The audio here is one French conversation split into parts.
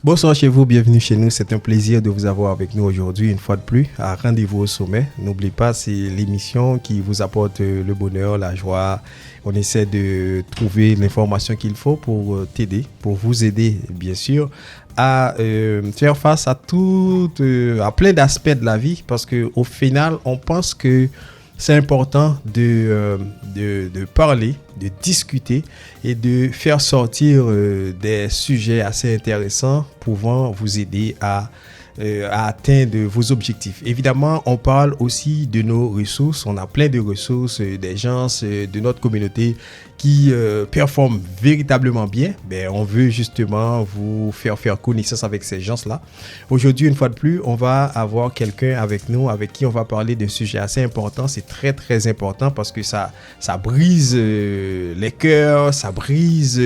Bonsoir chez vous, bienvenue chez nous. C'est un plaisir de vous avoir avec nous aujourd'hui, une fois de plus, à Rendez-vous au sommet. N'oubliez pas, c'est l'émission qui vous apporte le bonheur, la joie. On essaie de trouver l'information qu'il faut pour t'aider, pour vous aider, bien sûr, à faire face à à plein d'aspects de la vie, parce qu'au final, on pense que c'est important de parler, de discuter et de faire sortir des sujets assez intéressants pouvant vous aider à atteindre vos objectifs. Évidemment, on parle aussi de nos ressources. On a plein de ressources, des gens de notre communauté qui performent véritablement bien. On veut justement vous faire connaissance avec ces gens-là. Aujourd'hui, une fois de plus, on va avoir quelqu'un avec nous, avec qui on va parler d'un sujet assez important. C'est très, très important parce que ça brise les cœurs, ça brise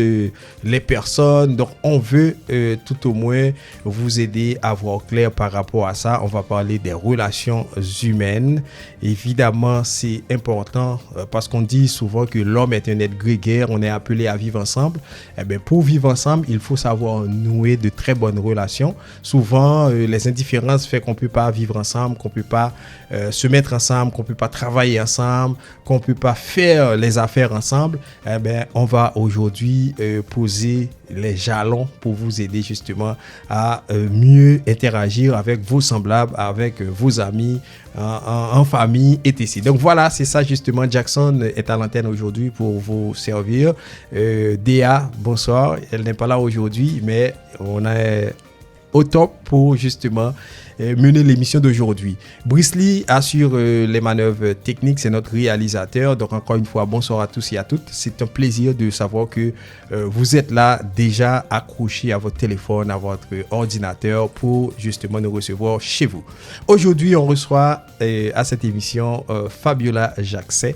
les personnes. Donc, on veut tout au moins vous aider à voir clair par rapport à ça. On va parler des relations humaines. Évidemment, c'est important parce qu'on dit souvent que l'homme est un être grégaire, on est appelé à vivre ensemble. Pour vivre ensemble, il faut savoir nouer de très bonnes relations. Souvent, les indifférences font qu'on ne peut pas vivre ensemble, qu'on ne peut pas se mettre ensemble, qu'on ne peut pas travailler ensemble, qu'on ne peut pas faire les affaires ensemble. On va aujourd'hui poser les jalons pour vous aider justement à mieux interagir avec vos semblables, avec vos amis, en famille, etc. Donc voilà, c'est ça justement. Jackson est à l'antenne aujourd'hui pour vous servir. Déa, bonsoir. Elle n'est pas là aujourd'hui, mais on est au top pour justement mener l'émission d'aujourd'hui. Brice Lee assure les manœuvres techniques, c'est notre réalisateur. Donc encore une fois, bonsoir à tous et à toutes. C'est un plaisir de savoir que vous êtes là déjà accrochés à votre téléphone, à votre ordinateur pour justement nous recevoir chez vous. Aujourd'hui, on reçoit à cette émission Fabiola Jackset.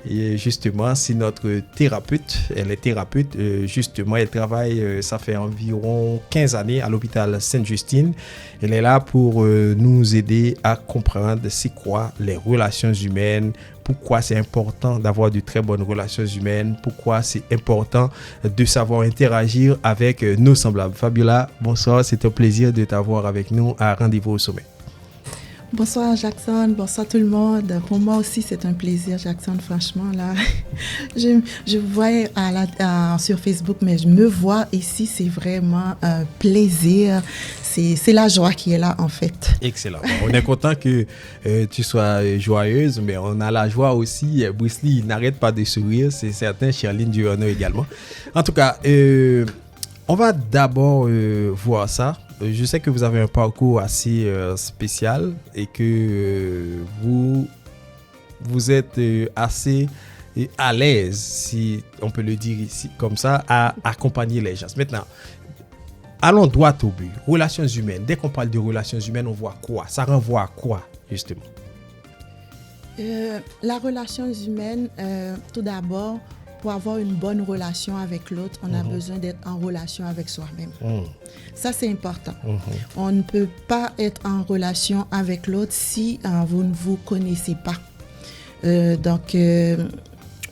Et justement, c'est notre thérapeute. Elle est thérapeute. Justement, elle travaille, ça fait environ 15 années à l'hôpital Sainte-Justine. Elle est là pour nous aider à comprendre c'est quoi les relations humaines, pourquoi c'est important d'avoir de très bonnes relations humaines, pourquoi c'est important de savoir interagir avec nos semblables. Fabiola, bonsoir. C'est un plaisir de t'avoir avec nous à Rendez-vous au sommet. Bonsoir Jackson, bonsoir tout le monde. Pour moi aussi, c'est un plaisir, Jackson, franchement. Là, je vous voyais sur Facebook, mais je me vois ici, c'est vraiment un plaisir. C'est la joie qui est là, en fait. Excellent. On est content que tu sois joyeuse, mais on a la joie aussi. Brice Lee n'arrête pas de sourire, c'est certain. Charline Durano également. En tout cas, on va d'abord voir ça. Je sais que vous avez un parcours assez spécial et que vous êtes assez à l'aise, si on peut le dire ici comme ça, à accompagner les gens. Maintenant, allons droit au but. Relations humaines. Dès qu'on parle de relations humaines, on voit quoi? Ça renvoie à quoi, justement? La relation humaine, tout d'abord, pour avoir une bonne relation avec l'autre, on a besoin d'être en relation avec soi-même. Ça, c'est important. On ne peut pas être en relation avec l'autre si vous ne vous connaissez pas.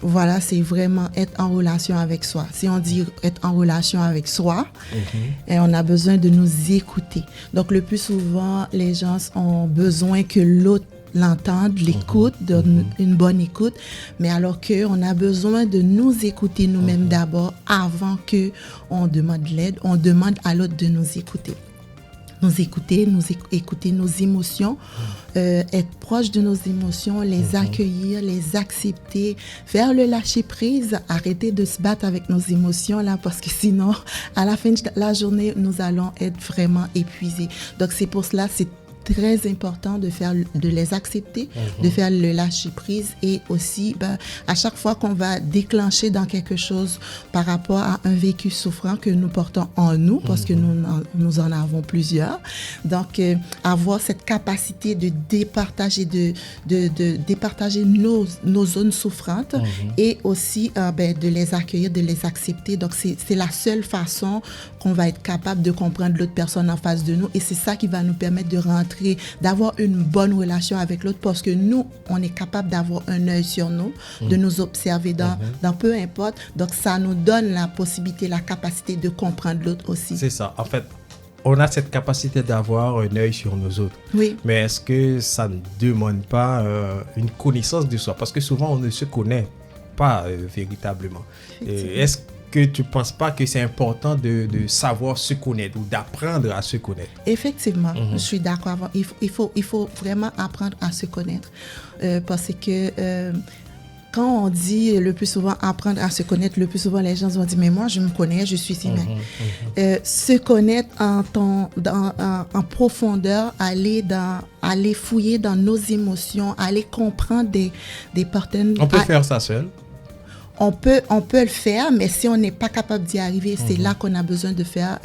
Voilà, c'est vraiment être en relation avec soi. Si on dit être en relation avec soi, et on a besoin de nous écouter. Donc, le plus souvent, les gens ont besoin que l'autre l'entendre, l'écoute, une bonne écoute, mais alors qu'on a besoin de nous écouter nous-mêmes d'abord avant qu'on demande l'aide, on demande à l'autre de nous écouter. Nous écouter nos émotions, être proche de nos émotions, les accueillir, les accepter, faire le lâcher-prise, arrêter de se battre avec nos émotions là, parce que sinon, à la fin de la journée, nous allons être vraiment épuisés. Donc, c'est pour cela, c'est très important de les accepter, de faire le lâcher prise et aussi à chaque fois qu'on va déclencher dans quelque chose par rapport à un vécu souffrant que nous portons en nous, parce que nous en avons plusieurs. Donc, avoir cette capacité de départager, de départager nos zones souffrantes et aussi de les accueillir, de les accepter. Donc, c'est la seule façon qu'on va être capable de comprendre l'autre personne en face de nous et c'est ça qui va nous permettre de rentrer, d'avoir une bonne relation avec l'autre parce que nous, on est capable d'avoir un œil sur nous, de nous observer dans peu importe. Donc, ça nous donne la possibilité, la capacité de comprendre l'autre aussi. C'est ça. En fait, on a cette capacité d'avoir un œil sur nos autres. Oui. Mais est-ce que ça ne demande pas une connaissance de soi? Parce que souvent, on ne se connaît pas véritablement. Est-ce que tu ne penses pas que c'est important de savoir se connaître ou d'apprendre à se connaître? Effectivement, je suis d'accord. Il faut vraiment apprendre à se connaître. Parce que quand on dit le plus souvent apprendre à se connaître, le plus souvent les gens vont dire mais moi je me connais, je suis si bien. Se connaître en profondeur, aller fouiller dans nos émotions, aller comprendre des partenaires. On peut faire ça seul? On peut le faire, mais si on n'est pas capable d'y arriver, c'est là qu'on a besoin de faire,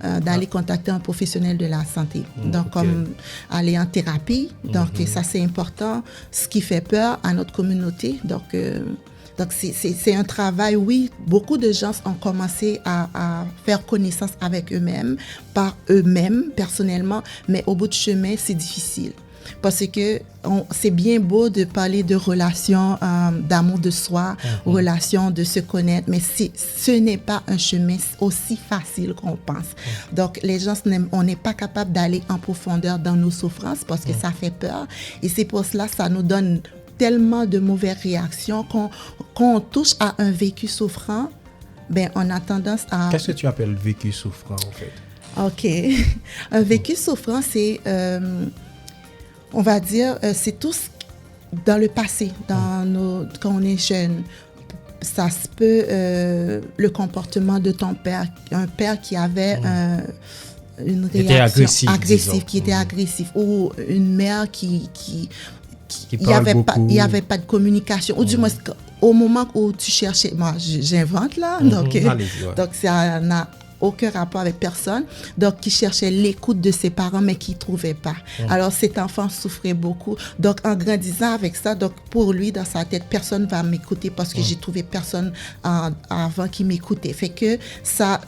d'aller contacter un professionnel de la santé. Donc, comme aller en thérapie. Donc, ça, c'est important. Ce qui fait peur à notre communauté. Donc c'est un travail, oui. Beaucoup de gens ont commencé à faire connaissance avec eux-mêmes, par eux-mêmes, personnellement. Mais au bout du chemin, c'est difficile. Parce que c'est bien beau de parler de relations d'amour de soi, relations de se connaître, mais ce n'est pas un chemin aussi facile qu'on pense. Donc, les gens, on n'est pas capable d'aller en profondeur dans nos souffrances parce que ça fait peur. Et c'est pour cela que ça nous donne tellement de mauvaises réactions quand on touche à un vécu souffrant, ben, on a tendance à... Qu'est-ce que tu appelles vécu souffrant, en fait? OK. Un vécu souffrant, c'est... on va dire, c'est tout dans le passé, quand on est jeune. Ça se peut, le comportement de ton père, un père qui avait une réaction agressive, qui était agressif, ou une mère qui il n'y avait pas de communication, ou du moins au moment où tu cherchais, moi j'invente là, donc ça n'a aucun rapport avec personne, donc qui cherchait l'écoute de ses parents mais qui ne trouvait pas. Alors cet enfant souffrait beaucoup, donc en grandissant avec ça, donc pour lui dans sa tête personne ne va m'écouter parce que j'ai trouvé personne avant qui m'écoutait, fait que ça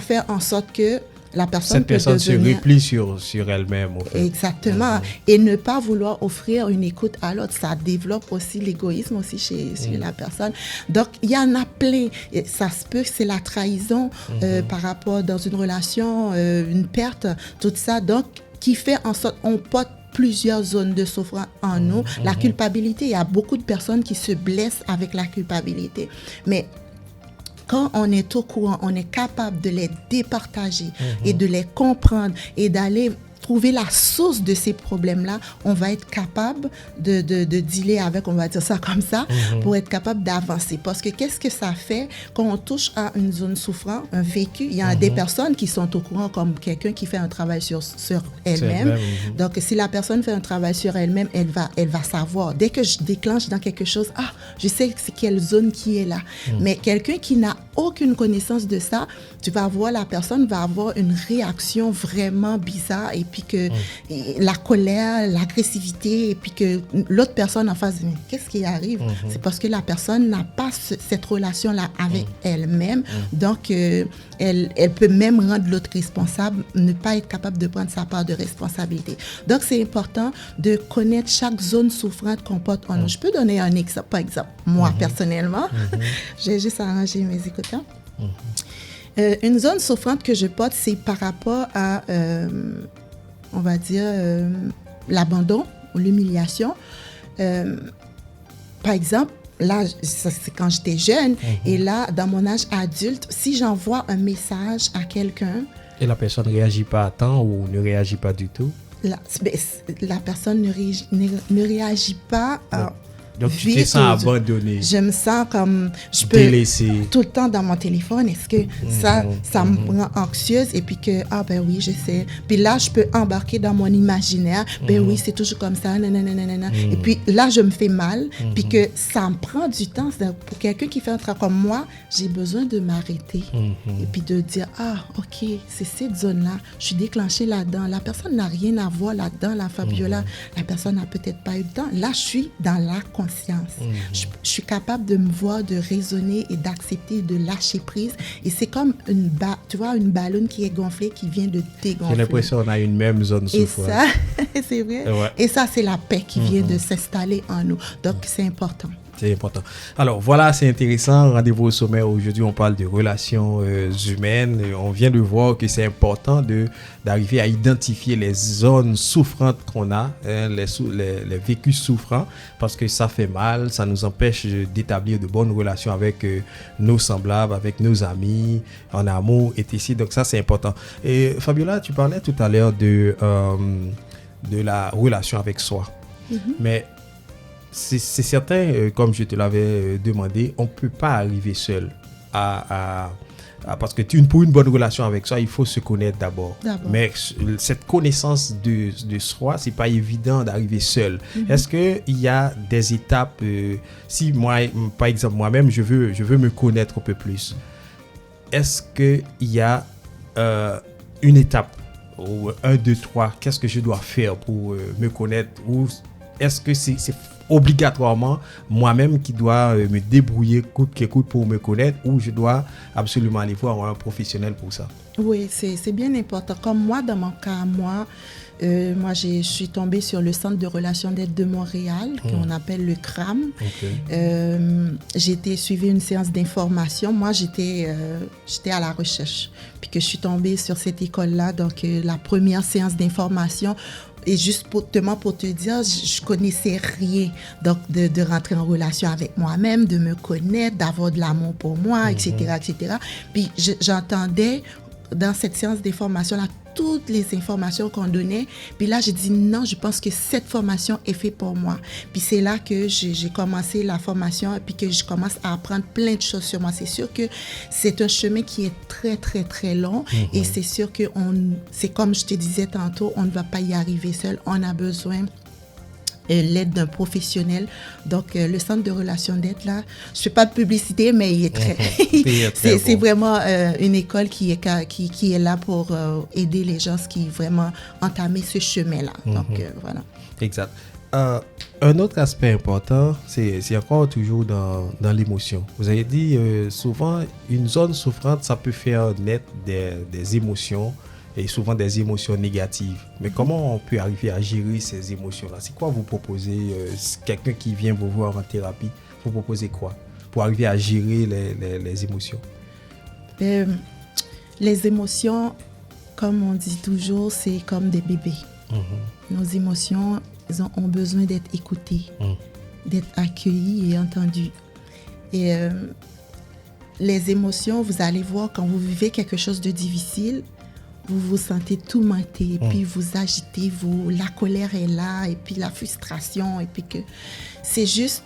fait en sorte que la personne cette personne se replie sur elle-même. En fait. Exactement. Et ne pas vouloir offrir une écoute à l'autre, ça développe aussi l'égoïsme aussi chez la personne. Donc, il y en a plein. Et ça se peut que c'est la trahison par rapport dans une relation, une perte, tout ça. Donc, qui fait en sorte qu'on porte plusieurs zones de souffrance en nous. La culpabilité, il y a beaucoup de personnes qui se blessent avec la culpabilité. Mais quand on est au courant, on est capable de les départager et de les comprendre et d'aller trouver la source de ces problèmes-là, on va être capable de dealer avec, on va dire ça comme ça, pour être capable d'avancer. Parce que qu'est-ce que ça fait quand on touche à une zone souffrante, un vécu? Il y a des personnes qui sont au courant, comme quelqu'un qui fait un travail sur elle-même. Donc, si la personne fait un travail sur elle-même, elle va savoir. Dès que je déclenche dans quelque chose, je sais c'est quelle zone qui est là. Mais quelqu'un qui n'a aucune connaissance de ça, tu vas voir, la personne va avoir une réaction vraiment bizarre et puis que la colère, l'agressivité et puis que l'autre personne en face, mais qu'est-ce qui arrive? C'est parce que la personne n'a pas cette relation-là avec elle-même. Donc, elle peut même rendre l'autre responsable, ne pas être capable de prendre sa part de responsabilité. Donc, c'est important de connaître chaque zone souffrante qu'on porte en nous. Je peux donner un exemple. Par exemple, moi, personnellement, j'ai juste arrangé mes écouteurs. Une zone souffrante que je porte, c'est par rapport à, on va dire, l'abandon ou l'humiliation. Par exemple, là, c'est quand j'étais jeune, et là, dans mon âge adulte, si j'envoie un message à quelqu'un... Et la personne ne réagit pas à temps ou ne réagit pas du tout? La personne ne réagit pas... Donc, tu te sens abandonné. Je me sens comme... Je peux délaissé. Tout le temps dans mon téléphone. Est-ce que ça me rend anxieuse? Et puis que, ben oui, je sais. Puis là, je peux embarquer dans mon imaginaire. Ben oui, c'est toujours comme ça. Nanana. Et puis là, je me fais mal. Puis que ça me prend du temps. Pour quelqu'un qui fait un travail comme moi, j'ai besoin de m'arrêter. Et puis de dire, OK, c'est cette zone-là. Je suis déclenchée là-dedans. La personne n'a rien à voir là-dedans, la Fabiola. La personne n'a peut-être pas eu le temps. Là, je suis dans la conscience. Je suis capable de me voir, de raisonner et d'accepter, de lâcher prise. Et c'est comme une ballonne qui est gonflée, qui vient de dégonfler. J'ai l'impression qu'on a une même zone souffrance. Et ça, c'est vrai. Ouais. Et ça, c'est la paix qui vient de s'installer en nous. Donc, c'est important. C'est important. Alors voilà, c'est intéressant. Rendez-vous au sommet. Aujourd'hui, on parle de relations humaines. On vient de voir que c'est important d'arriver à identifier les zones souffrantes qu'on a, les vécus souffrants, parce que ça fait mal, ça nous empêche d'établir de bonnes relations avec nos semblables, avec nos amis, en amour et ici. Donc ça, c'est important. Et Fabiola, tu parlais tout à l'heure de la relation avec soi. Mm-hmm. Mais c'est certain, comme je te l'avais demandé, on ne peut pas arriver seul parce que pour une bonne relation avec soi, il faut se connaître d'abord. Mais cette connaissance de soi, c'est pas évident d'arriver seul. Mm-hmm. Est-ce qu'il y a des étapes, si moi, par exemple, moi-même, je veux me connaître un peu plus, est-ce qu'il y a une étape, ou 1, 2, 3, qu'est-ce que je dois faire pour me connaître, ou est-ce que c'est obligatoirement moi-même qui dois me débrouiller coûte que coûte pour me connaître, ou je dois absolument aller voir un professionnel pour ça? Oui, c'est bien important. Comme moi, dans mon cas, je suis tombée sur le Centre de relations d'aide de Montréal, qu'on appelle le CRAM. Okay. J'ai suivi une séance d'information. Moi, j'étais à la recherche. Puis que je suis tombée sur cette école-là, donc la première séance d'information. Et juste pour te dire, je connaissais rien. Donc, de rentrer en relation avec moi-même, de me connaître, d'avoir de l'amour pour moi, etc., etc. Puis, j'entendais dans cette séance d'information-là toutes les informations qu'on donnait. Puis là, j'ai dit non, je pense que cette formation est faite pour moi. Puis c'est là que j'ai commencé la formation et puis que je commence à apprendre plein de choses sur moi. C'est sûr que c'est un chemin qui est très, très, très long. Et c'est sûr que c'est comme je te disais tantôt, on ne va pas y arriver seul. On a besoin l'aide d'un professionnel. Donc, le centre de relations d'aide, là, je ne fais pas de publicité, mais il est très... c'est vraiment une école qui est là pour aider les gens qui vraiment entamer ce chemin-là. Donc, voilà. Exact. Un autre aspect important, c'est encore toujours dans l'émotion. Vous avez dit, souvent, une zone souffrante, ça peut faire naître des émotions, et souvent des émotions négatives. Mais comment on peut arriver à gérer ces émotions-là? C'est quoi vous proposez? Quelqu'un qui vient vous voir en thérapie, vous proposez quoi pour arriver à gérer les émotions? Les émotions, comme on dit toujours, c'est comme des bébés. Nos émotions, elles ont besoin d'être écoutées, d'être accueillies et entendues. Et les émotions, vous allez voir, quand vous vivez quelque chose de difficile, vous vous sentez tourmenté, et puis vous agitez, la colère est là, et puis la frustration, et puis que c'est juste,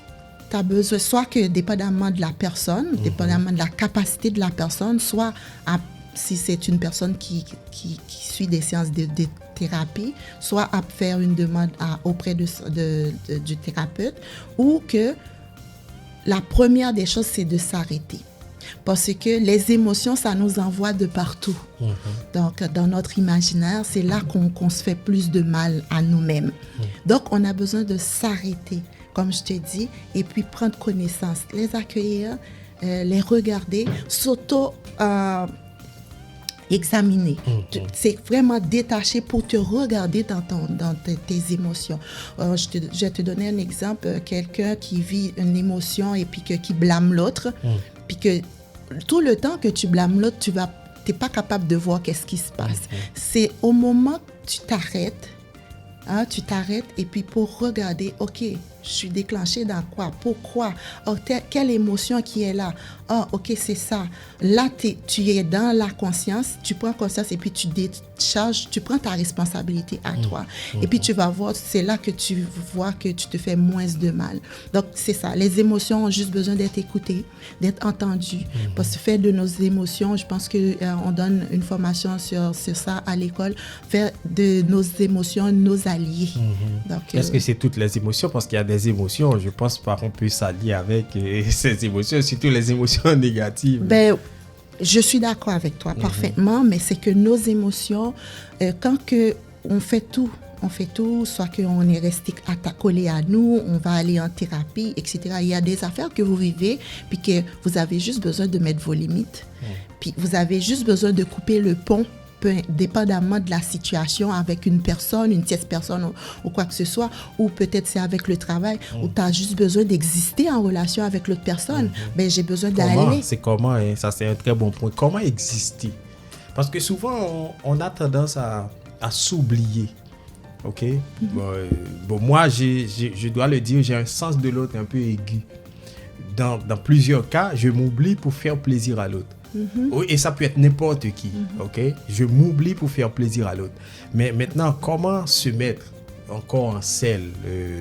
tu as besoin, soit que dépendamment de la personne, dépendamment de la capacité de la personne, soit si c'est une personne qui suit des séances de thérapie, soit à faire une demande auprès du thérapeute, ou que la première des choses, c'est de s'arrêter. Parce que les émotions, ça nous envoie de partout. Donc, dans notre imaginaire, c'est là qu'on se fait plus de mal à nous-mêmes. Donc, on a besoin de s'arrêter, comme je t'ai dit, et puis prendre connaissance, les accueillir, les regarder, examiner. C'est vraiment détaché pour te regarder dans tes émotions. Je vais te donner un exemple. Quelqu'un qui vit une émotion et puis qui blâme l'autre, puis que tout le temps que tu blâmes l'autre, tu n'es pas capable de voir qu'est-ce qui se passe. C'est au moment que tu t'arrêtes et puis pour regarder, OK, je suis déclenchée dans quoi? Pourquoi? Oh, quelle émotion qui est là? Ah, OK, c'est ça. Là, tu es dans la conscience, tu prends conscience et puis tu décharges, tu prends ta responsabilité à toi. Et puis tu vas voir, c'est là que tu vois que tu te fais moins de mal. Donc, c'est ça. Les émotions ont juste besoin d'être écoutées, d'être entendues. Parce que faire de nos émotions, je pense qu'on donne une formation sur ça à l'école, faire de nos émotions nos alliés. Donc, est-ce que c'est toutes les émotions? Parce qu'il y a des émotions, je pense pas qu'on peut s'allier avec ces émotions, surtout les émotions négatives. Je suis d'accord avec toi parfaitement, mais c'est que nos émotions, quand on fait tout, soit qu'on est resté collé à nous, on va aller en thérapie, etc. Il y a des affaires que vous vivez, puis que vous avez juste besoin de mettre vos limites, puis vous avez juste besoin de couper le pont dépendamment de la situation avec une personne, une tierce personne ou quoi que ce soit, ou peut-être c'est avec le travail, où tu as juste besoin d'exister en relation avec l'autre personne. Ben, j'ai besoin d'aller. C'est comment, hein? Ça, c'est un très bon point. Comment exister? Parce que souvent, on a tendance à s'oublier. OK? Bon, moi, je dois le dire, j'ai un sens de l'autre un peu aigu. Dans plusieurs cas, je m'oublie pour faire plaisir à l'autre. Et ça peut être n'importe qui. OK? Je m'oublie pour faire plaisir à l'autre. Mais maintenant, comment se mettre encore en selle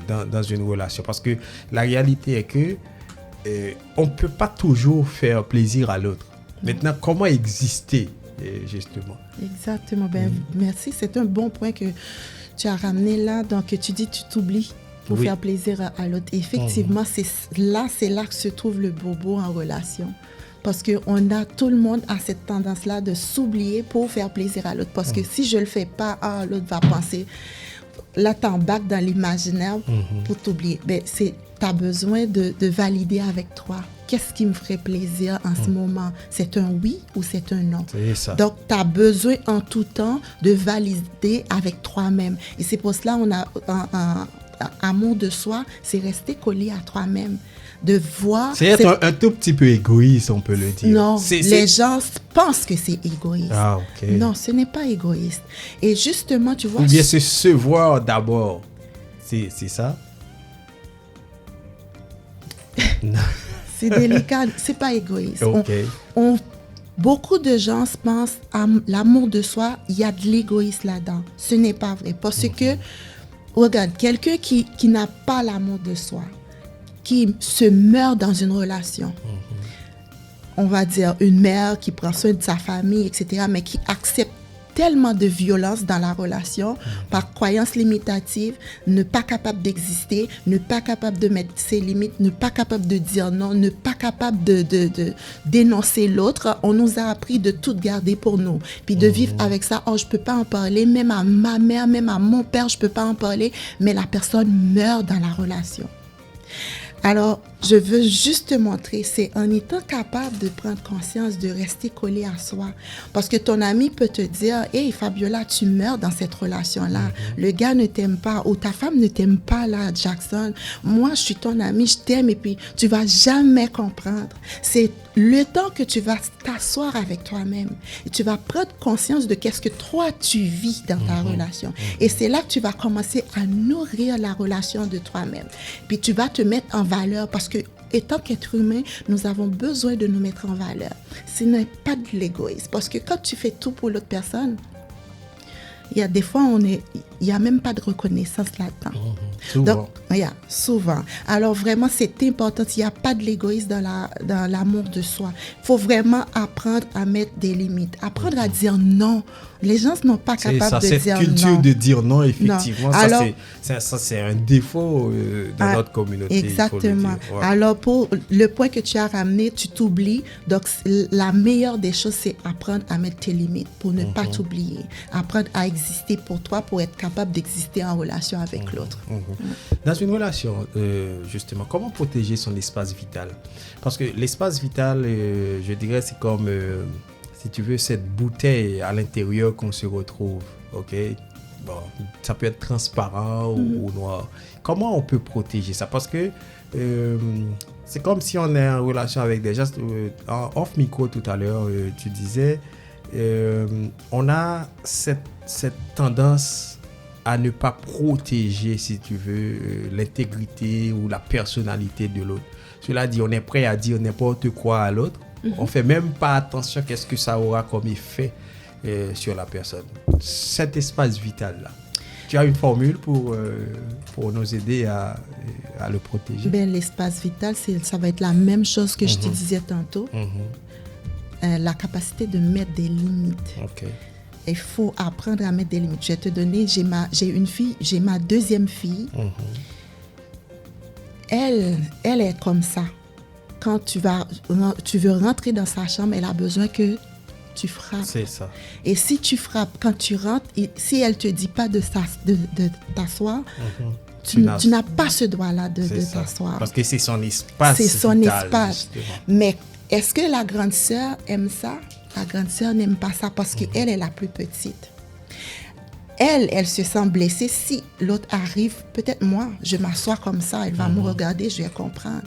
dans une relation? Parce que la réalité est que on ne peut pas toujours faire plaisir à l'autre. Maintenant, comment exister, justement? Exactement. Ben, merci. C'est un bon point que tu as ramené là. Donc, tu dis tu t'oublies pour faire plaisir à l'autre. Effectivement, c'est là que se trouve le bobo en relation. Parce que tout le monde a cette tendance-là de s'oublier pour faire plaisir à l'autre. Parce que si je ne le fais pas, l'autre va penser. Là, tu embarques dans l'imaginaire pour t'oublier. Ben, tu as besoin de valider avec toi. Qu'est-ce qui me ferait plaisir en ce moment? C'est un oui ou c'est un non? C'est ça. Donc, tu as besoin en tout temps de valider avec toi-même. Et c'est pour cela qu'on a un amour de soi, c'est rester collé à toi-même. De voir... C'est être un tout petit peu égoïste, on peut le dire. Non, les gens pensent que c'est égoïste. Ah, OK. Non, ce n'est pas égoïste. Et justement, tu vois... Ou bien se voir d'abord. C'est ça? C'est délicat, c'est pas égoïste. Okay. Beaucoup de gens pensent à l'amour de soi, il y a de l'égoïsme là-dedans. Ce n'est pas vrai. Parce que, regarde, quelqu'un qui n'a pas l'amour de soi, qui se meurt dans une relation, on va dire une mère qui prend soin de sa famille, etc., mais qui accepte tellement de violence dans la relation par croyance limitative, ne pas capable d'exister, ne pas capable de mettre ses limites, ne pas capable de dire non, ne pas capable de dénoncer l'autre. On nous a appris de tout garder pour nous, puis de vivre avec ça. Oh, je peux pas en parler, même à ma mère, même à mon père, je peux pas en parler, mais la personne meurt dans la relation. Alors, je veux juste te montrer, c'est en étant capable de prendre conscience, de rester collé à soi. Parce que ton ami peut te dire, « Hey, Fabiola, tu meurs dans cette relation-là. Le gars ne t'aime pas ou ta femme ne t'aime pas, là, Jackson. Moi, je suis ton ami, je t'aime et puis tu vas jamais comprendre. » C'est le temps que tu vas t'asseoir avec toi-même et tu vas prendre conscience de qu'est-ce que toi, tu vis dans ta relation. Et c'est là que tu vas commencer à nourrir la relation de toi-même. Puis tu vas te mettre en valeur parce que, étant qu'être humain, nous avons besoin de nous mettre en valeur. Ce n'est pas de l'égoïsme. Parce que quand tu fais tout pour l'autre personne, il y a des fois, il n'y a même pas de reconnaissance là-dedans. Souvent. Donc, souvent. Alors vraiment, c'est important. Il n'y a pas de l'égoïsme dans l'amour de soi. Il faut vraiment apprendre à mettre des limites. Apprendre à dire non. Les gens ne sont pas capables de dire non. Cette culture de dire non, effectivement, non. Alors, ça c'est un défaut dans notre communauté. Exactement. Il faut le dire. Ouais. Alors, pour le point que tu as ramené, tu t'oublies. Donc, la meilleure des choses, c'est apprendre à mettre tes limites pour ne pas t'oublier. Apprendre à exister pour toi, pour être capable d'exister en relation avec l'autre. Dans une relation, justement, comment protéger son espace vital? Parce que l'espace vital, je dirais, c'est comme... si tu veux, cette bouteille à l'intérieur qu'on se retrouve, ok? Bon, ça peut être transparent ou noir. Comment on peut protéger ça? Parce que c'est comme si on est en relation avec des gens. En off-micro tout à l'heure, tu disais, on a cette tendance à ne pas protéger, si tu veux, l'intégrité ou la personnalité de l'autre. Cela dit, on est prêt à dire n'importe quoi à l'autre. On ne fait même pas attention à qu'est-ce que ça aura comme effet sur la personne. Cet espace vital-là. Tu as une formule pour nous aider à le protéger? Ben, l'espace vital, ça va être la même chose que je te disais tantôt. La capacité de mettre des limites. Okay. Il faut apprendre à mettre des limites. Je vais te donner, j'ai une fille, j'ai ma deuxième fille. Elle est comme ça. Quand tu veux rentrer dans sa chambre, elle a besoin que tu frappes. C'est ça. Et si tu frappes, quand tu rentres, et si elle ne te dit pas de t'asseoir, tu n'as pas ce droit-là de t'asseoir. Parce que c'est son espace. C'est son vital, espace. justement. Mais est-ce que la grande sœur aime ça? la grande sœur n'aime pas ça parce qu'elle est la plus petite. Elle se sent blessée. Si l'autre arrive, peut-être moi, je m'assois comme ça, elle va me regarder, je vais comprendre.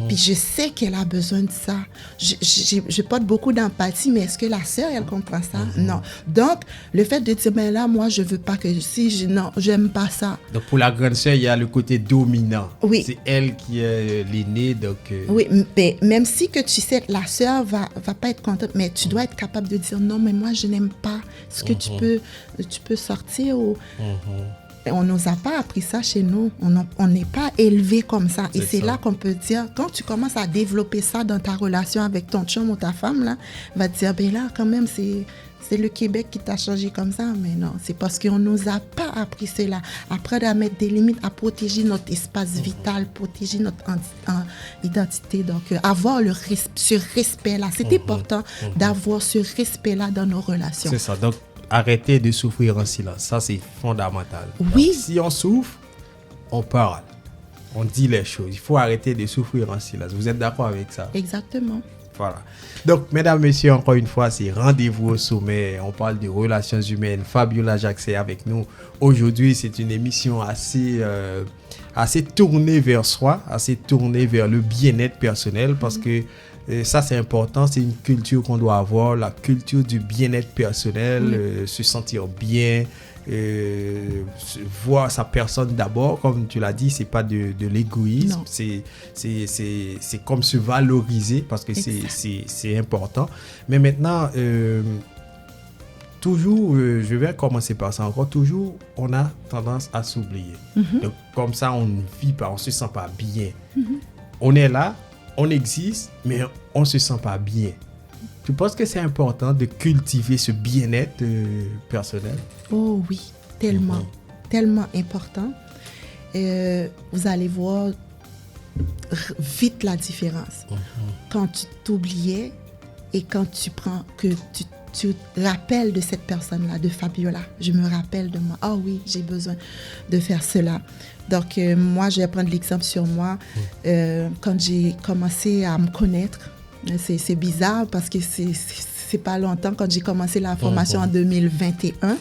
Puis je sais qu'elle a besoin de ça. Je porte beaucoup d'empathie, mais est-ce que la sœur, elle comprend ça? Non. Donc, le fait de dire, mais là, moi, je veux pas que... non, j'aime pas ça. Donc, pour la grande sœur, il y a le côté dominant. Oui. C'est elle qui est l'aînée, donc... Oui, mais même si que tu sais, la sœur va pas être contente, mais tu dois être capable de dire, non, mais moi, je n'aime pas. Est-ce que tu peux sortir ou... On ne nous a pas appris ça chez nous. On n'est pas élevé comme ça. Et c'est là qu'on peut dire, quand tu commences à développer ça dans ta relation avec ton chum ou ta femme, là, va te dire, ben là, quand même, c'est le Québec qui t'a changé comme ça. Mais non, c'est parce qu'on ne nous a pas appris cela. Apprendre à mettre des limites, à protéger notre espace vital, protéger notre identité. Donc, avoir ce respect-là. C'est important d'avoir ce respect-là dans nos relations. C'est ça. Donc, arrêter de souffrir en silence. Ça, c'est fondamental. Oui. Donc, si on souffre, on parle. On dit les choses. Il faut arrêter de souffrir en silence. Vous êtes d'accord avec ça? Exactement. Voilà. Donc, mesdames, messieurs, encore une fois, c'est Rendez-vous au sommet. On parle de relations humaines. Fabiola Jacques est avec nous. Aujourd'hui, c'est une émission assez tournée vers soi, assez tournée vers le bien-être personnel parce que ça, c'est important. C'est une culture qu'on doit avoir, la culture du bien-être personnel, se sentir bien, voir sa personne d'abord. Comme tu l'as dit, c'est pas de l'égoïsme. C'est comme se valoriser parce que c'est important. Mais maintenant, toujours, je vais commencer par ça encore. Toujours, on a tendance à s'oublier. Donc, comme ça, on ne vit pas, on ne se sent pas bien. On est là. On existe, mais on ne se sent pas bien. Tu penses que c'est important de cultiver ce bien-être personnel? Oh oui, tellement, tellement important. Vous allez voir vite la différence. Quand tu t'oubliais et quand tu rappelles de cette personne-là, de Fabiola. Je me rappelle de moi. Ah oui, j'ai besoin de faire cela. Donc, moi, je vais prendre l'exemple sur moi. Quand j'ai commencé à me connaître, c'est bizarre parce que c'est pas longtemps. Quand j'ai commencé la formation en 2021,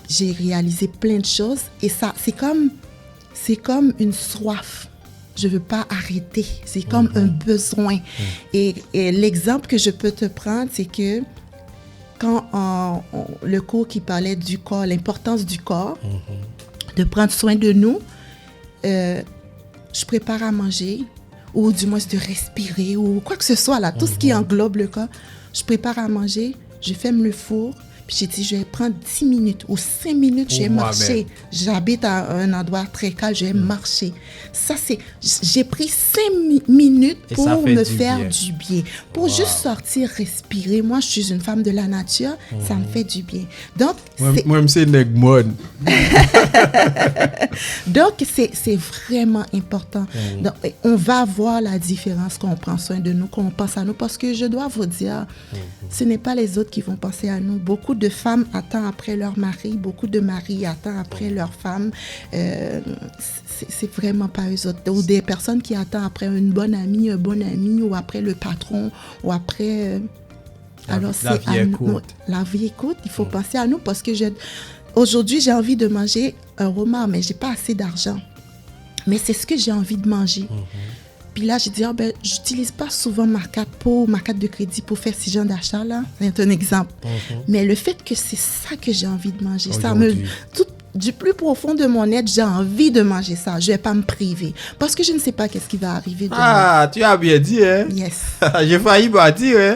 j'ai réalisé plein de choses. Et ça, c'est comme une soif. Je ne veux pas arrêter. C'est comme un besoin. Et l'exemple que je peux te prendre, c'est que quand le cours qui parlait du corps, l'importance du corps, de prendre soin de nous, je prépare à manger, ou du moins de respirer, ou quoi que ce soit, là, tout ce qui englobe le corps. Je prépare à manger, je ferme le four, puis j'ai dit, je vais prendre 10 minutes ou 5 minutes, je vais marcher. J'habite à un endroit très calme, je vais marcher. Ça, j'ai pris 5 minutes pour me faire du bien. Pour juste sortir, respirer. Moi, je suis une femme de la nature, ça me fait du bien. Donc, moi, c'est Negmon. Donc, c'est vraiment important. Donc, on va voir la différence quand on prend soin de nous, quand on pense à nous, parce que je dois vous dire, ce n'est pas les autres qui vont penser à nous. Beaucoup de femmes attendent après leur mari, beaucoup de maris attendent après leur femme. C'est vraiment pas eux autres. Ou des personnes qui attendent après une bonne amie, un bon ami, ou après le patron, ou après... Alors, la vie est courte. La vie est courte, il faut penser à nous parce que aujourd'hui, j'ai envie de manger un homard, mais j'ai pas assez d'argent. Mais c'est ce que j'ai envie de manger. Puis là, j'ai dit, j'utilise pas souvent ma carte de crédit pour faire ce genre d'achat-là. C'est un exemple. Mais le fait que c'est ça que j'ai envie de manger, du plus profond de mon être, j'ai envie de manger ça. Je vais pas me priver. Parce que je ne sais pas qu'est-ce qui va arriver demain. Ah, tu as bien dit, hein? Yes. J'ai failli bâtir, hein?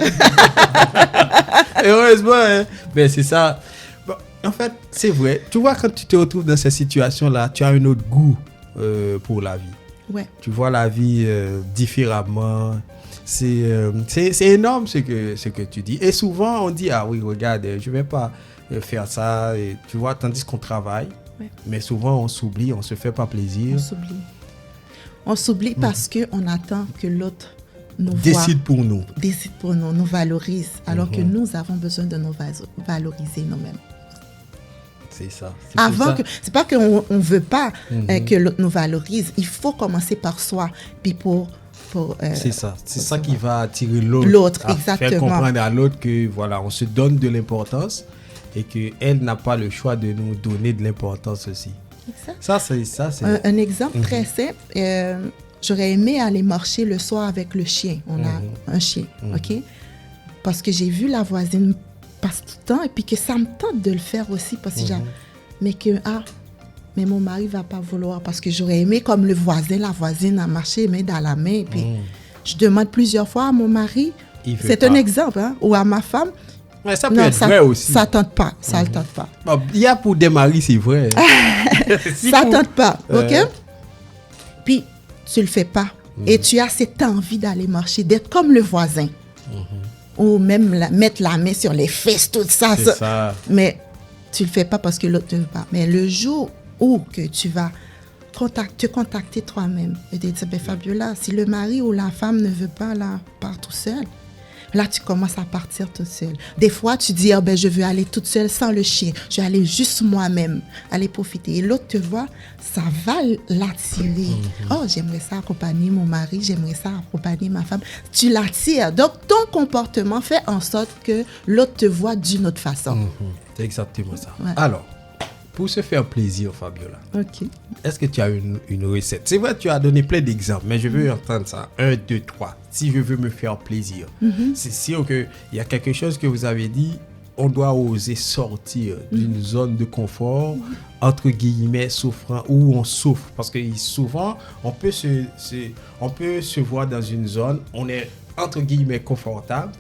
Heureusement, hein? Mais c'est ça. Bon, en fait, c'est vrai. Tu vois, quand tu te retrouves dans cette situation-là, tu as un autre goût pour la vie. Ouais. Tu vois la vie différemment. C'est énorme ce que tu dis. Et souvent, on dit, ah oui, regarde, je vais pas faire ça. Et, tu vois, tandis qu'on travaille. Ouais. Mais souvent, on s'oublie, on se fait pas plaisir. On s'oublie parce qu'on attend que l'autre nous décide pour nous, nous valorise, alors que nous avons besoin de nous valoriser nous-mêmes. C'est ça. C'est pas qu'on ne veut pas que l'autre nous valorise. Il faut commencer par soi. Puis pour C'est ça qui va attirer l'autre. L'autre, à exactement. Faire comprendre à l'autre que voilà, on se donne de l'importance et qu'elle n'a pas le choix de nous donner de l'importance aussi. Exact. Ça, c'est... Un exemple très simple. J'aurais aimé aller marcher le soir avec le chien. On a un chien, OK? Parce que j'ai vu la voisine passer tout le temps et puis que ça me tente de le faire aussi parce que mais mon mari va pas vouloir parce que j'aurais aimé comme le voisin, la voisine a marché main dans la main et puis je demande plusieurs fois à mon mari, c'est un exemple, hein, ou à ma femme. Mais ça peut être vrai aussi. Ça tente pas, ça le tente pas. Bon, il y a pour des maris, c'est vrai. Ça tente pas, OK? Puis tu le fais pas et tu as cette envie d'aller marcher, d'être comme le voisin. Ou même mettre la main sur les fesses, tout ça. C'est ça. Mais tu le fais pas parce que l'autre ne veut pas. Mais le jour où que tu vas te contacter toi-même et te dire, Fabiola, si le mari ou la femme ne veut pas, là, part tout seul. Là, tu commences à partir toute seule. Des fois, tu dis, je veux aller toute seule sans le chien. Je vais aller juste moi-même, aller profiter. Et l'autre te voit, ça va l'attirer. Oh, j'aimerais ça accompagner mon mari, j'aimerais ça accompagner ma femme. Tu l'attires. Donc, ton comportement fait en sorte que l'autre te voit d'une autre façon. C'est exactement ça. Ouais. Alors, pour se faire plaisir, Fabiola, OK. est-ce que tu as une recette? C'est vrai, tu as donné plein d'exemples, mais je veux entendre ça. 1, 2, 3. Si je veux me faire plaisir. C'est sûr qu'il y a quelque chose que vous avez dit, on doit oser sortir d'une zone de confort, entre guillemets, souffrant, où on souffre. Parce que souvent, on peut se voir dans une zone, on est, entre guillemets, confortable,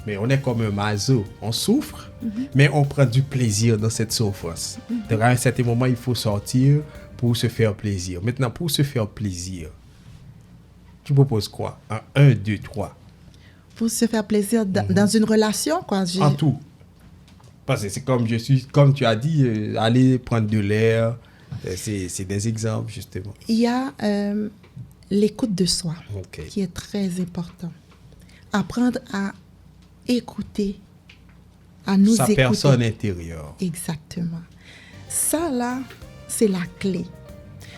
mais on est comme un maso. On souffre, mais on prend du plaisir dans cette souffrance. Donc, à un certain moment, il faut sortir pour se faire plaisir. Maintenant, pour se faire plaisir, tu proposes quoi? 1, 2, 3. Pour se faire plaisir dans une relation, quoi. En tout. Parce que c'est comme tu as dit, aller prendre de l'air. C'est des exemples, justement. Il y a l'écoute de soi, OK. qui est très important. Apprendre à écouter, à nous écouter. Sa personne intérieure. Exactement. Ça, là, c'est la clé.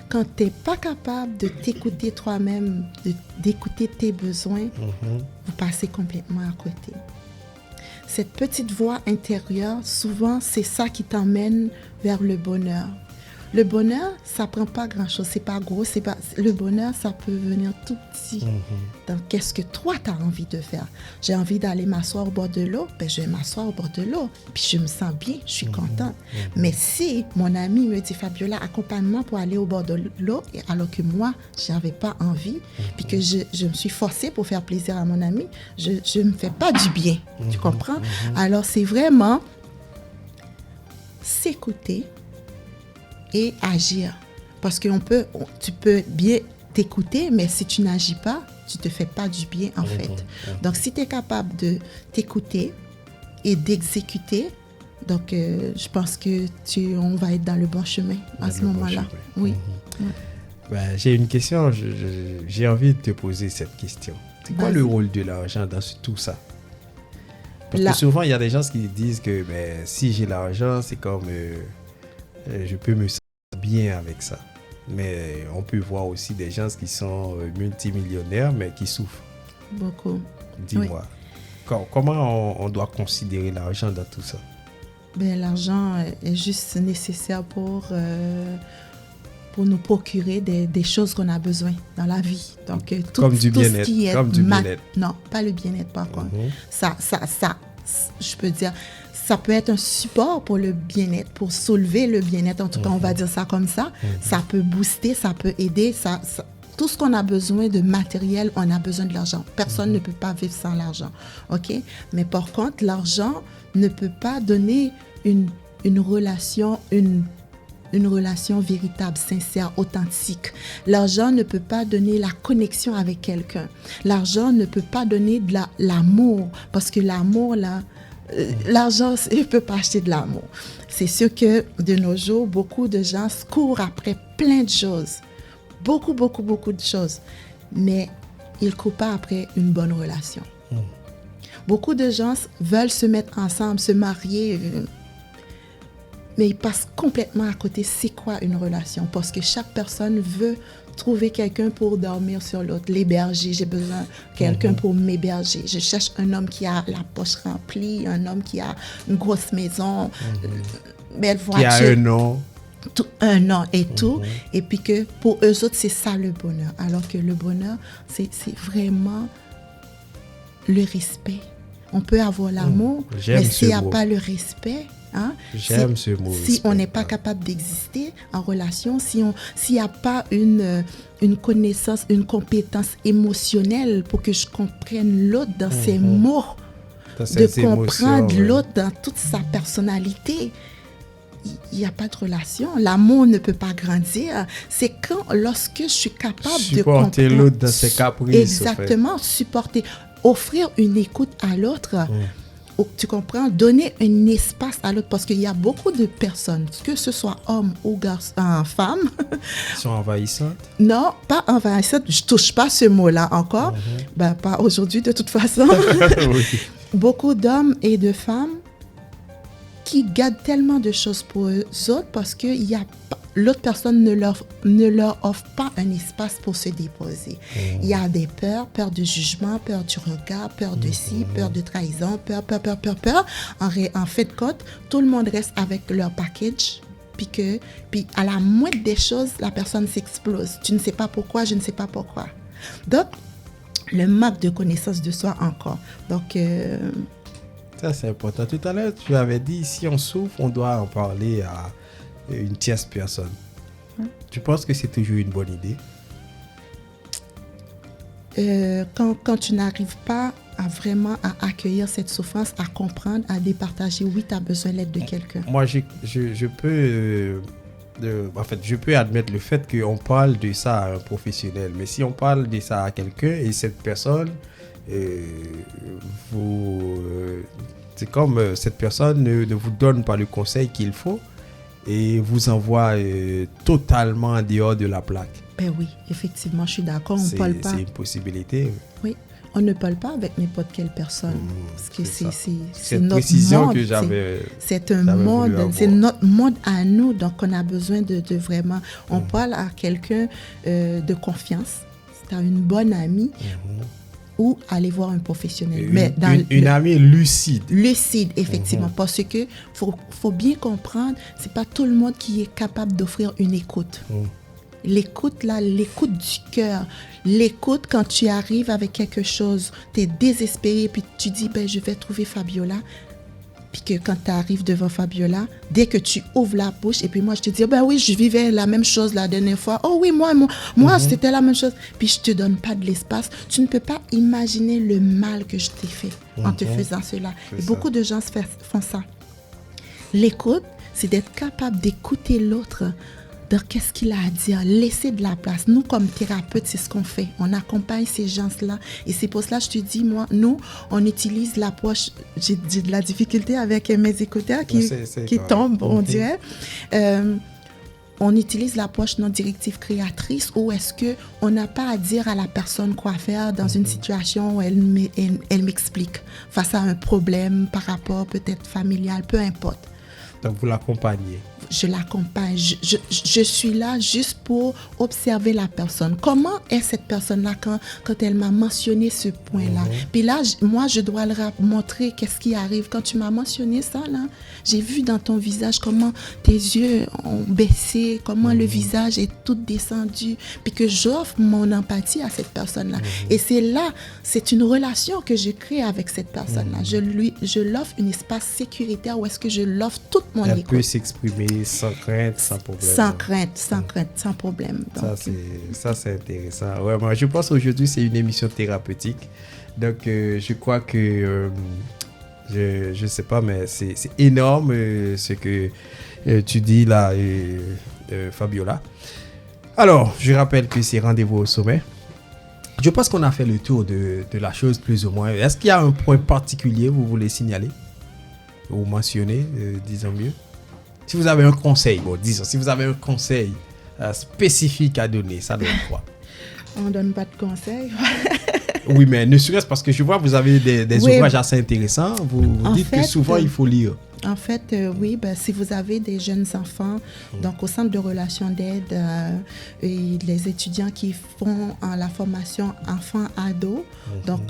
Quand tu n'es pas capable de t'écouter toi-même, d'écouter tes besoins, vous passez complètement à côté. Cette petite voix intérieure, souvent, c'est ça qui t'emmène vers le bonheur. Le bonheur, ça prend pas grand-chose, c'est pas gros, le bonheur, ça peut venir tout petit. Donc, qu'est-ce que toi, tu as envie de faire? J'ai envie d'aller m'asseoir au bord de l'eau, je vais m'asseoir au bord de l'eau, puis je me sens bien, je suis contente. Mais si mon ami me dit, Fabiola, accompagne-moi pour aller au bord de l'eau, alors que moi, j'avais pas envie, puis que je me suis forcée pour faire plaisir à mon ami, je me fais pas du bien, tu comprends? Alors, c'est vraiment s'écouter et agir. Parce que tu peux bien t'écouter, mais si tu n'agis pas, tu ne te fais pas du bien, en fait. Donc, si tu es capable de t'écouter et d'exécuter, donc, je pense que on va être dans le bon chemin à ce moment-là. Oui. J'ai une question, j'ai envie de te poser cette question. C'est quoi le rôle de l'argent dans tout ça? Parce que souvent, il y a des gens qui disent que si j'ai l'argent, c'est comme je peux me sentir bien avec ça. Mais on peut voir aussi des gens qui sont multimillionnaires, mais qui souffrent. Beaucoup. Dis-moi, comment on doit considérer l'argent dans tout ça? L'argent est juste nécessaire pour nous procurer des choses qu'on a besoin dans la vie. Donc, comme du bien-être. Non, pas le bien-être, par contre. Ça, je peux dire, ça peut être un support pour le bien-être, pour soulever le bien-être. En tout cas, on va dire ça comme ça. Ça peut booster, ça peut aider. Tout ce qu'on a besoin de matériel, on a besoin de l'argent. Personne ne peut pas vivre sans l'argent. OK? Mais par contre, l'argent ne peut pas donner une relation véritable, sincère, authentique. L'argent ne peut pas donner la connexion avec quelqu'un. L'argent ne peut pas donner de l'amour, parce que l'amour, là, l'argent ne peut pas acheter de l'amour. C'est sûr que de nos jours, beaucoup de gens courent après plein de choses. Beaucoup de choses. Mais ils ne courent pas après une bonne relation. Beaucoup de gens veulent se mettre ensemble, se marier, mais ils passent complètement à côté. C'est quoi une relation? Parce que chaque personne veut trouver quelqu'un pour dormir sur l'autre, l'héberger. J'ai besoin de quelqu'un pour m'héberger. Je cherche un homme qui a la poche remplie, un homme qui a une grosse maison, belle voiture. Qui a un nom. Un nom et tout. Et puis que pour eux autres, c'est ça le bonheur. Alors que le bonheur, c'est vraiment le respect. On peut avoir l'amour, mais s'il n'y a pas le respect, hein, j'aime ce mot. Si on n'est pas capable d'exister en relation, s'il n'y a pas une connaissance, une compétence émotionnelle pour que je comprenne l'autre dans ses mots, de comprendre l'autre dans toute sa personnalité, il n'y a pas de relation. L'amour ne peut pas grandir. C'est lorsque je suis capable de comprendre l'autre dans ses caprices. Exactement, supporter. Offrir une écoute à l'autre, tu comprends, donner un espace à l'autre, parce qu'il y a beaucoup de personnes, que ce soit hommes ou femmes, qui sont envahissantes. Non, pas envahissantes, je touche pas ce mot-là encore, pas aujourd'hui de toute façon. Oui. Beaucoup d'hommes et de femmes qui gardent tellement de choses pour eux autres parce que l'autre personne ne leur offre pas un espace pour se déposer. Il y a des peurs, peur du jugement, peur du regard, peur de ci, peur de trahison, peur. En fait de compte, tout le monde reste avec leur package. Puis à la moindre des choses, la personne s'explose. Tu ne sais pas pourquoi, je ne sais pas pourquoi. Donc, le manque de connaissance de soi encore. Donc, ça, c'est important. Tout à l'heure, tu avais dit, si on souffre, on doit en parler à une tierce personne. Tu penses que c'est toujours une bonne idée? Quand tu n'arrives pas vraiment à accueillir cette souffrance, à comprendre, à départager, oui, tu as besoin de l'aide de quelqu'un. Moi, je peux... je peux admettre le fait qu'on parle de ça à un professionnel. Mais si on parle de ça à quelqu'un et cette personne... c'est comme cette personne ne vous donne pas le conseil qu'il faut et vous envoie totalement en dehors de la plaque. Ben oui, effectivement, je suis d'accord. On parle pas. C'est une possibilité. Oui, on ne parle pas avec n'importe quelle personne. Parce que c'est notre précision monde. Que j'avais. C'est un monde, c'est notre monde à nous. Donc, on a besoin de vraiment. On parle à quelqu'un de confiance. Si tu as une bonne amie. Ou aller voir un professionnel. Une amie lucide. Lucide, effectivement. Parce que faut bien comprendre, c'est pas tout le monde qui est capable d'offrir une écoute. L'écoute, là, l'écoute du cœur. L'écoute quand tu arrives avec quelque chose, tu es désespéré, puis tu dis, je vais trouver Fabiola. Puis que quand tu arrives devant Fabiola, dès que tu ouvres la bouche, et puis moi je te dis, oui, je vivais la même chose la dernière fois. Oh oui, moi c'était la même chose. Puis je te donne pas de l'espace. Tu ne peux pas imaginer le mal que je t'ai fait en te faisant cela. Et beaucoup de gens font ça. L'écoute, c'est d'être capable d'écouter l'autre dans qu'est-ce qu'il a à dire, laisser de la place. Nous, comme thérapeutes, c'est ce qu'on fait. On accompagne ces gens-là. Et c'est pour cela que je te dis, nous, on utilise l'approche... J'ai de la difficulté avec mes écouteurs qui tombent, on dirait. On utilise l'approche non directive créatrice où est-ce qu'on n'a pas à dire à la personne quoi faire dans une situation où elle m'explique face à un problème par rapport peut-être familial, peu importe. Donc, vous l'accompagnez. Je l'accompagne. Je suis là juste pour observer la personne. Comment est cette personne-là quand elle m'a mentionné ce point-là? Puis là, moi, je dois leur montrer qu'est-ce qui arrive. Quand tu m'as mentionné ça, là, j'ai vu dans ton visage comment tes yeux ont baissé, comment le visage est tout descendu. Puis que j'offre mon empathie à cette personne-là. Et c'est une relation que je crée avec cette personne-là. Je l'offre un espace sécuritaire où est-ce que je l'offre toute mon écoute. Elle peut s'exprimer sans crainte, sans problème. Sans crainte, sans problème. Donc, ça, c'est intéressant. Ouais, moi, je pense qu'aujourd'hui, c'est une émission thérapeutique. Donc, je crois que, je ne sais pas, mais c'est énorme ce que tu dis là, Fabiola. Alors, je rappelle que c'est Rendez-vous au sommet. Je pense qu'on a fait le tour de la chose plus ou moins. Est-ce qu'il y a un point particulier que vous voulez signaler ou mentionner, disons mieux? Si vous avez un conseil, si vous avez un conseil spécifique à donner, ça donne quoi? On ne donne pas de conseils. Oui, mais ne serait-ce parce que je vois que vous avez des ouvrages assez intéressants. Vous dites que souvent, il faut lire. En fait, oui, si vous avez des jeunes enfants, donc au centre de relations d'aide, et les étudiants qui font la formation enfants-ados, donc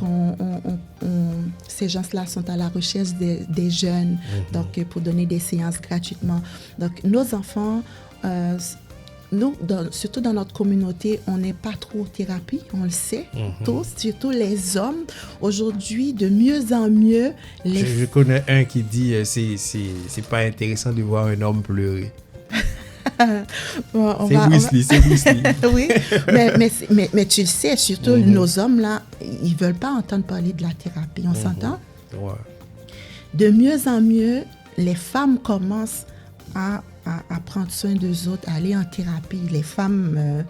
ces gens-là sont à la recherche des jeunes, donc pour donner des séances gratuitement. Donc nos enfants, nous, surtout dans notre communauté, on n'est pas trop thérapie, on le sait, tous, surtout les hommes. Aujourd'hui, de mieux en mieux, Je connais un qui dit c'est pas intéressant de voir un homme pleurer. Bon, c'est Bruce Lee. Oui, mais tu le sais, surtout nos hommes, là, ils veulent pas entendre parler de la thérapie, on s'entend? Ouais. De mieux en mieux, les femmes commencent à prendre soin d'eux autres, à aller en thérapie. Les femmes...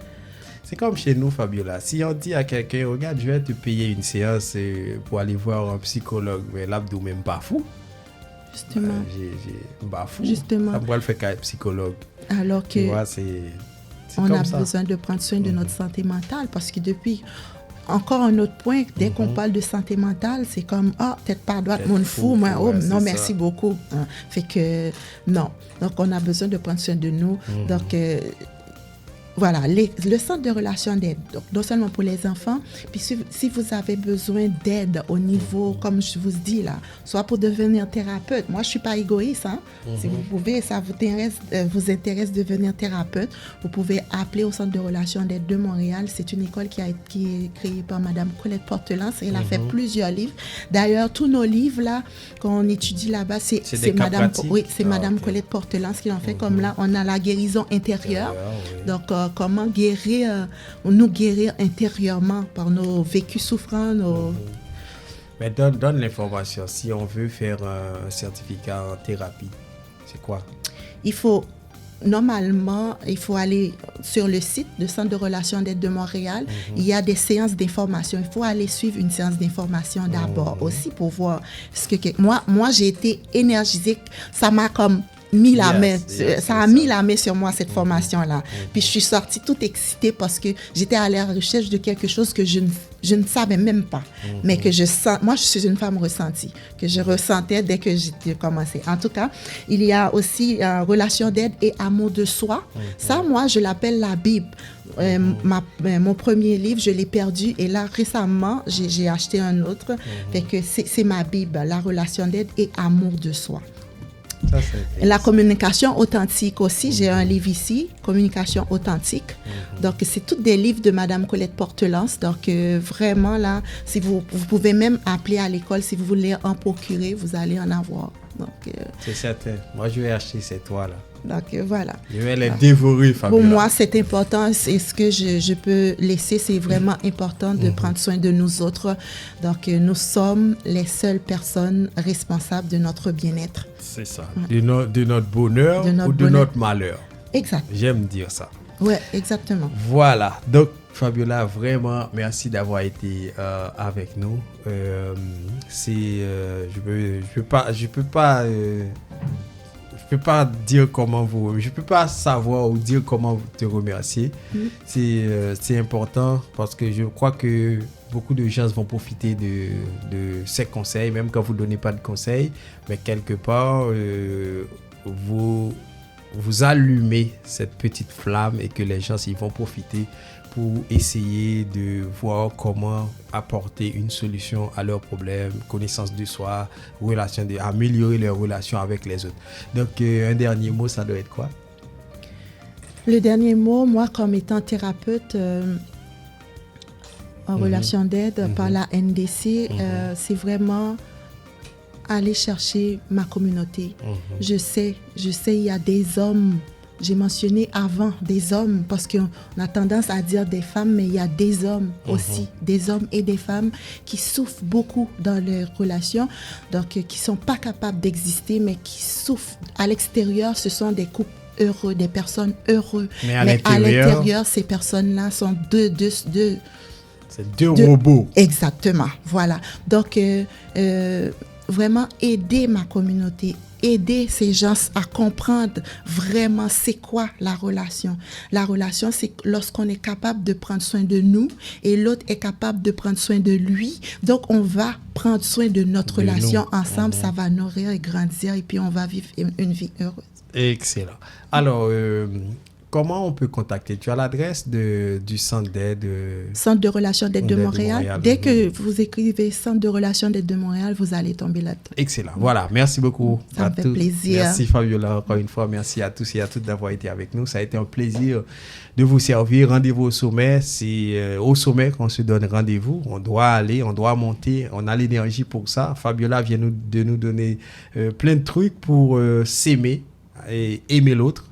C'est comme chez nous, Fabiola. Si on dit à quelqu'un, regarde, je vais te payer une séance pour aller voir un psychologue, mais l'abdo même pas fou. Justement. J'ai pas fou. Justement. Ça pourrait le faire qu'un psychologue. Alors que tu vois, on a besoin de prendre soin de notre santé mentale, parce que depuis... Encore un autre point, dès qu'on parle de santé mentale, c'est comme, peut-être pas droite, mon fou, moi, non, merci beaucoup. Fait que, non. Donc, on a besoin de prendre soin de nous. Donc, voilà, le centre de relations d'aide, donc non seulement pour les enfants, puis si vous avez besoin d'aide au niveau, comme je vous dis là, soit pour devenir thérapeute. Moi, je ne suis pas égoïste. Si vous pouvez, ça vous intéresse de devenir thérapeute, vous pouvez appeler au centre de relations d'aide de Montréal. C'est une école qui est créée par Mme Colette Portelance. Elle a fait plusieurs livres. D'ailleurs, tous nos livres là, qu'on étudie là-bas, c'est Mme Colette Portelance qui en fait. Comme là, on a la guérison intérieure. Donc, comment nous guérir intérieurement par nos vécus souffrants. Mais donne l'information. Si on veut faire un certificat en thérapie, c'est quoi? Normalement, il faut aller sur le site du Centre de relations d'aide de Montréal. Il y a des séances d'information. Il faut aller suivre une séance d'information d'abord aussi pour voir ce que... Moi, j'ai été énergisée. Ça m'a comme... mis la main sur moi, cette formation-là. Puis je suis sortie toute excitée parce que j'étais à la recherche de quelque chose que je ne savais même pas, mais que je sens. Moi, je suis une femme ressentie, que je ressentais dès que j'ai commencé. En tout cas, il y a aussi relation d'aide et amour de soi. Ça, moi, je l'appelle la Bible. Mon premier livre, je l'ai perdu, et là, récemment, j'ai acheté un autre. Fait que c'est ma Bible, la relation d'aide et amour de soi. Ça, la communication authentique aussi, j'ai un livre ici, communication authentique. Donc, c'est tous des livres de Mme Colette Portelance. Donc, vraiment, là, si vous pouvez même appeler à l'école si vous voulez en procurer, vous allez en avoir. Donc, c'est certain. Moi, je vais acheter ces toiles-là. Donc, voilà. Je vais les dévorer, Fabiola. Pour moi, c'est important. C'est ce que je peux laisser. C'est vraiment important de prendre soin de nous autres. Donc, nous sommes les seules personnes responsables de notre bien-être. C'est ça. De notre bonheur ou de notre malheur. Exact. J'aime dire ça. Oui, exactement. Voilà. Donc, Fabiola, vraiment, merci d'avoir été avec nous. Je peux pas dire comment je peux pas savoir ou dire comment te remercier. C'est important parce que je crois que beaucoup de gens vont profiter de ces conseils, même quand vous donnez pas de conseils, mais quelque part vous allumez cette petite flamme et que les gens ils vont profiter pour essayer de voir comment apporter une solution à leurs problèmes, connaissance de soi, améliorer leurs relations avec les autres. Donc, un dernier mot, ça doit être quoi? Le dernier mot, moi, comme étant thérapeute en relation d'aide par la NDC, c'est vraiment aller chercher ma communauté. Je sais, il y a des hommes. J'ai mentionné avant des hommes parce qu'on a tendance à dire des femmes, mais il y a des hommes aussi, des hommes et des femmes qui souffrent beaucoup dans leurs relations, donc qui ne sont pas capables d'exister, mais qui souffrent. À l'extérieur, ce sont des couples heureux, des personnes heureuses. Mais à l'intérieur, ces personnes-là sont c'est deux robots. Exactement, voilà. Donc, vraiment aider ma communauté, aider ces gens à comprendre vraiment c'est quoi la relation. La relation, c'est lorsqu'on est capable de prendre soin de nous et l'autre est capable de prendre soin de lui. Donc, on va prendre soin de notre relation ensemble. Ça va nourrir et grandir et puis on va vivre une vie heureuse. Excellent. Alors, comment on peut contacter? Tu as l'adresse du centre d'aide? Centre de relations d'aide de Montréal. Dès que vous écrivez Centre de relations d'aide de Montréal, vous allez tomber là-dedans. Excellent. Voilà. Merci beaucoup. Ça me fait plaisir. Merci Fabiola, encore une fois. Merci à tous et à toutes d'avoir été avec nous. Ça a été un plaisir de vous servir. Rendez-vous au sommet. C'est au sommet qu'on se donne rendez-vous. On doit aller, on doit monter. On a l'énergie pour ça. Fabiola vient de nous donner plein de trucs pour s'aimer et aimer l'autre.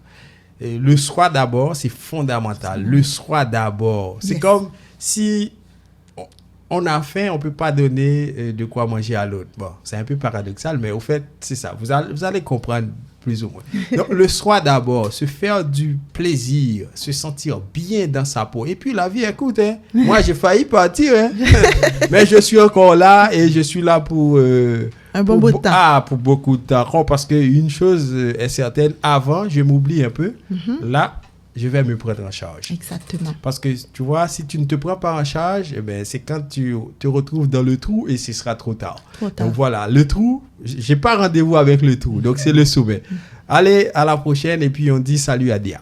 Et le soi d'abord, c'est fondamental. Le soi d'abord. C'est comme si on a faim, on ne peut pas donner de quoi manger à l'autre. Bon, c'est un peu paradoxal, mais au fait, c'est ça. Vous allez comprendre plus ou moins. Donc, le soi d'abord, se faire du plaisir, se sentir bien dans sa peau. Et puis, la vie, écoute, moi, j'ai failli partir, mais je suis encore là et je suis là pour... un bon bout de temps. Pour beaucoup de temps. Parce qu'une chose est certaine, avant, je m'oublie un peu. Là, je vais me prendre en charge. Exactement. Parce que, tu vois, si tu ne te prends pas en charge, eh ben, c'est quand tu te retrouves dans le trou et ce sera trop tard. Donc voilà, le trou, j'ai pas rendez-vous avec le trou. Donc c'est le sommet. Allez, à la prochaine et puis on dit salut à Dia.